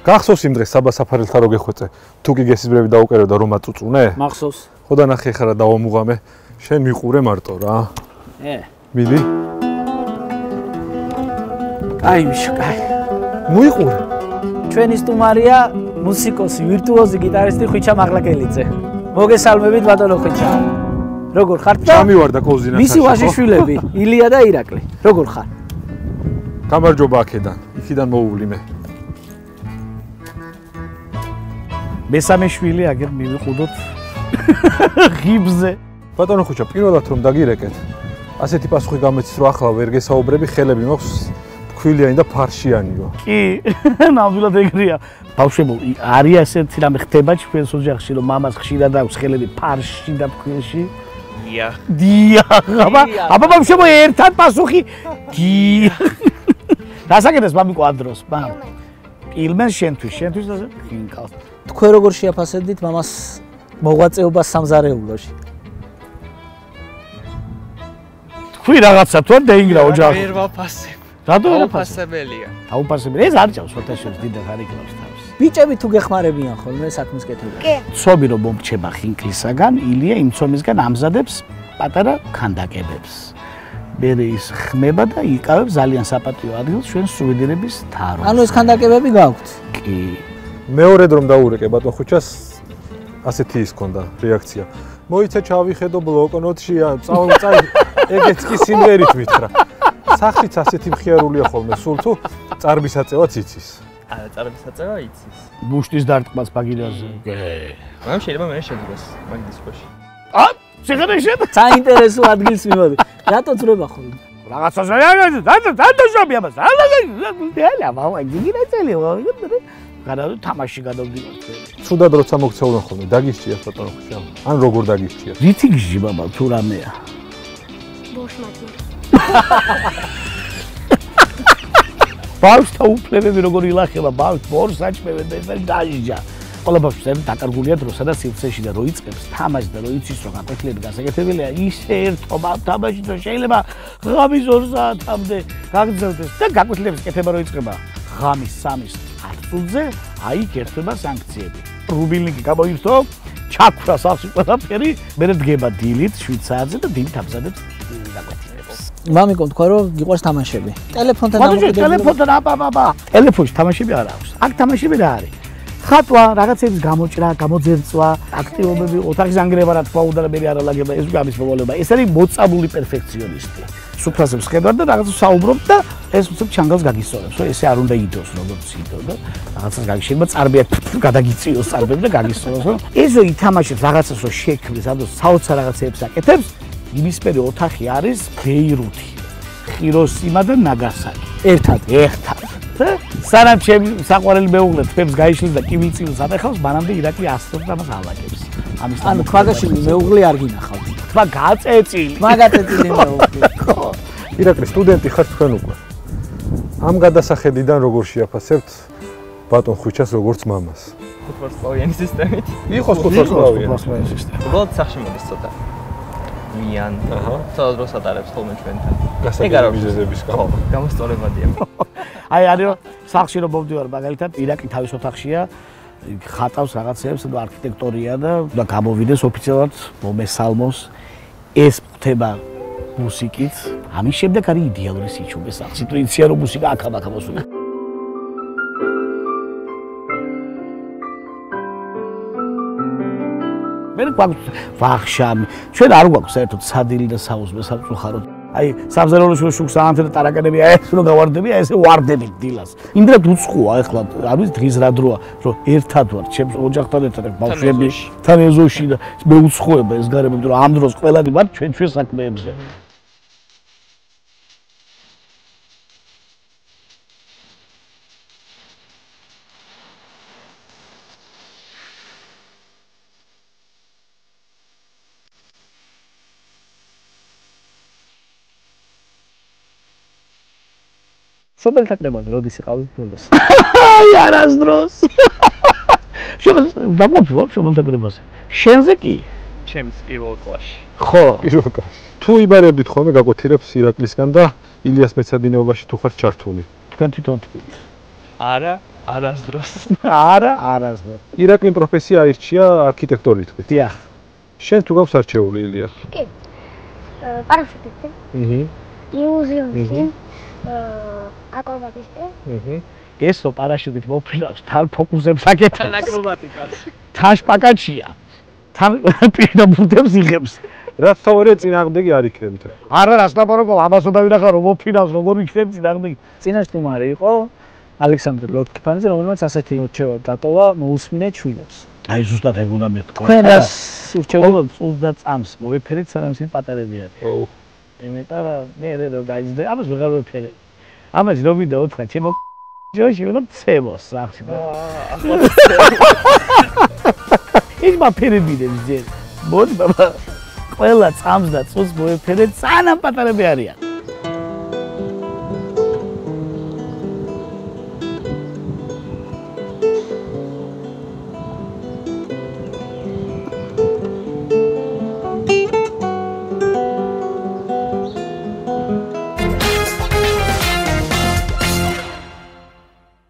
გახსოვს იმ დღეს საბა საფარელთან რო გეხვეწე, თუ კი გესიზმრები დაუკერებდა რომ აწუწუნე? მახსოვს. ხო და ნახე ხარა დავამუღამე, შენ მიყურე მარტო რა. მილი? აი მიშო, აი. მოიყურე. ჩვენი სტუმარია მუსიკოსი, ვირტუოზი გიტარისტი ხვიჩა მაღლაკელიძე. მოგესალმებით ბატონო ხვიჩა. როგორ ხართ? ჩამივარდა კოზინასთან. მისი ვაჟიშვილები, ილია და ირაკლი. როგორ ხარ? გამარჯობა აქედან. იქიდან მოუვლი მე. მესამე შვილი აგერ მივიყუდოთ ღიბზე. ბატონო ხვიჩა, პირველად რომ დაგირეკეთ, ასეთი პასუხი გამეცის რომ ახლა ვერ გესაუბრები, ხელები მოხს ქვილიანი და ფარშიანიო. კი, ნამდვილად ეგრეა. ბავშვებო, არის ასეთი რამე ხდება ჩვენს ოჯახში, რომ მამას ხშირად აქვს ხელები ფარში და ფქვილში. დია. აბა ბავშვებო, ერთად პასუხი. დია. დასაკეთეს მამიკო ადროს, მამ. ილმენ შენთვის და ხინკალს. თქვენ როგორ შეაფასებდით მამას მოღვაწეობას სამზარეულოში? თქვი რაღაცა თუ არ დაინგრა ოჯახი. ვერ ვაფასებ. რატო დაუფასებელია? დაუფასებელი. ეს არ ჭავს ფოტოშოპს დიდად არ იკნავს თავს. ბიჭები თუ გეხმარებიან ხოლმე საქმის კეთილად. კი. ცობი რომ მომრჩება ხინკლისაგან, ილია იმ ცომისგან ამზადებს პატარა ქანდაკებებს. მერე ის ხმება და იკავებს ძალიან საპატიო ადგილს ჩვენ სუვენირების თაროს. ანუ ეს ქანდაკებები გაქვთ? კი. მეორედ რომ დაურეკე ბატონ ხუჩას, ასეთი ის ქონდა რეაქცია. მოიცა ჩავიხედო ბლოკნოტშია, წავწაი ეგეც კი სიმღერით მითხრა. სახლიც ასეთი მხიარულია ხოლმე, სულ თუ წარბისაწევაც იცის. არა, წარბისაწევა იცის. მუშტის დარტყმას ბაგირაზე. მაგრამ შეიძლება მე შედგოს მაგის ქვეშ. შეგერეშეთ? საინტერესო ადგილს მივოდი. რატო ძრება ხოლმე? რაღაცა დადაშობია მას. ალა, მამა, გიგინაცელი. გადა თამაში გადავდივარ. ცუდად როცა მოგცეულან ხოლმე, დაგისჭია ბატონო ხუჩა. ან როგორ დაგისჭია? რითი გიჟი ბაბა თუ რამეა? ბოშმატი. ბავშვთა უფლებები როგორ ილახება, ბავშვს ორ საჭმევენ და ეს არის დაჟიჟა. ყველა ბავშვს არის დაკარგულია დროსა და სივრცეში და რო იწყებს თამაში და რო იცის რომ გაკვეთილები გასაკეთებელია, ისე ერთობა თამაში რომ შეიძლება ღამის 2 საათამდე გაგრძელდეს და გაკვეთილების კეთება რო იწყება ღამის 3-ის 10 წუთზე, აი ერთება სანქციები. რუბილნიკი გამოირთო, ჩაქვრა სახლში ყველაფერი, მერე დგება დილით 7 საათზე და დილით ამზადებს გაკვეთილებს. მამიკო თქვა რომ გიყვარს თამაშები. ტელეფონთან დამოკიდებული. ტელეფონთან აბა. ტელეფონში თამაშები არ აქვს. აქ თამაშები რა არის? ხატვა, რაღაცების გამოჭრა, გამოძერწვა, აქტივობები, ოთახის ანგრევა რა თქმა უნდა და მე არა ლაგება, ეს გამის მოვალეობა. ეს არის მოწამული პერფექციონისტი. სუფრაზებს ხედავ და რაღაცა საუბრობ და ეს უცებ ჩანგალს გაგისწორებს. ესე არ უნდა იდოს როგორც იდო და რაღაცას გაგიშება, წარბია გადაგიწიოს წარბები და გაგისწოროს. ესო ითამაშებს რაღაცას რო შექმნის, ანუ საოცარ რაღაცებს აკეთებს, იმისფერი ოთახი არის ბეირუთი, ხიროსიმა და ნაგასაკი. ერთად. სანამ ჩემი საყვარელი მეუღლე თბებს გაიშლის და კივილწილს ამეხავს, მანამდე ირაკლი ასწორებს და მას ალაგებს. ამის ანუ ქვაგაშილი მეუღლე არ გინახავთ. თქვა გაწეწილი. მაგაწეწილი მეუღლე. ირაკლი სტუდენტი ხარ თქვენ უკვე. ამ გადასახედიდან როგორ შეაფასებთ ბატონ ხუჩას როგორც მამას? ხუთვარსკვლავიანი სისტემით. იყოს ხუთვარსკვლავიანი სისტემა. უბრალოდ სახში მოდის ცოტა. მიან. ცოტა დროს ატარებს ხოლმე ჩვენთან. ეგ არის მიზეზების გამო. გამოსწორებადია. აი არის სახლში რომ მოვდივარ მაგალითად ირაკლი თავის ოთახშია ხატავს რაღაცებს და არქიტექტორია და გამოვიდეს ოფიციალურად მომესალმოს ეს ხდება მუსიკით ამის შემდეგ არის იდეალური სიჩუმე სახლში თუ იციან რომ მუსიკა აქ მოსულა მე გვაქვს ვახშამი ჩვენ არ გვაქვს საერთოდ სადილი და საუზმე სამწუხაროდ აი სამზარეულოში შუქს აანთე და ტარაკანები ეს რო გავარდებია ესე ვარდებით დილას. იმდრად უცხოა ახლა არის დღის რა დროა რომ ერთად ვარ ჩემს ოჯახთან ერთად ბავშვები თან ეზოში და მე უცხოება ეს გარემოები რომ ამ დროს ყველანი ვარ ჩვენ საქმეებზე. შობელთან ნემან როდის იყავით ბოლოს? აი არასდროს. შობელთან ნემაზე. შენზე კი? ჩემს პირველ კლასში. ხო, პირველ კლასში. თუ იბარებდით ხოლმე გაკვეთილებს ირაკლისგან და ილიას მეცადინეობაში თუ ხართ ჩართული? თქვენ თვითონ არა, არასდროს. არა, არასდროს. ირაკლიმ პროფესია აირჩია არქიტექტორი თქვით. დიახ. შენ თუ გაქვს არჩეული ილია? კი. პარაშუტისტი, აჰა. ილუზიონისტი, აკრობატისტი. აჰა. ესო პარაშუტით მოფრინავს, თან ფოკუსებს აკეთებს. აკრობატიკას. თან შპაკაჩია. თან პირდაპირებს იღებს. რა თორე წინააღმდეგი არ იქნებთ. არა, რას დაბაროკო, ამას უნდა ვინახა რომ მოფრინავს, როგორ იქნებ წინააღმდეგი. წინა სტუმარი იყო ალექსანდრე ლოქიფანიძე, რომელმაც ასეთი რჩევა დატოვა მოусმინე ჩვილებს. აი ზუსტად ეგ უნდა მეთქვა. თქვენ რას ურჩეულობთ წულს და წამს მოვიფერეთ, სანამ ისინი პატარები არიან. ოუ. იმიტომ რომ მე რომ გაიზრდა, ამას ვეღარ ვიფერე. ამას რომ ვიდა უთხრა, ჩემო ჯოში უნდა ცემოს სახში. ის მაფერებინებს ჯერ. მოდი ბაბა. ყველა წამს და წულს მოვიფერეთ, სანამ პატარები არიან.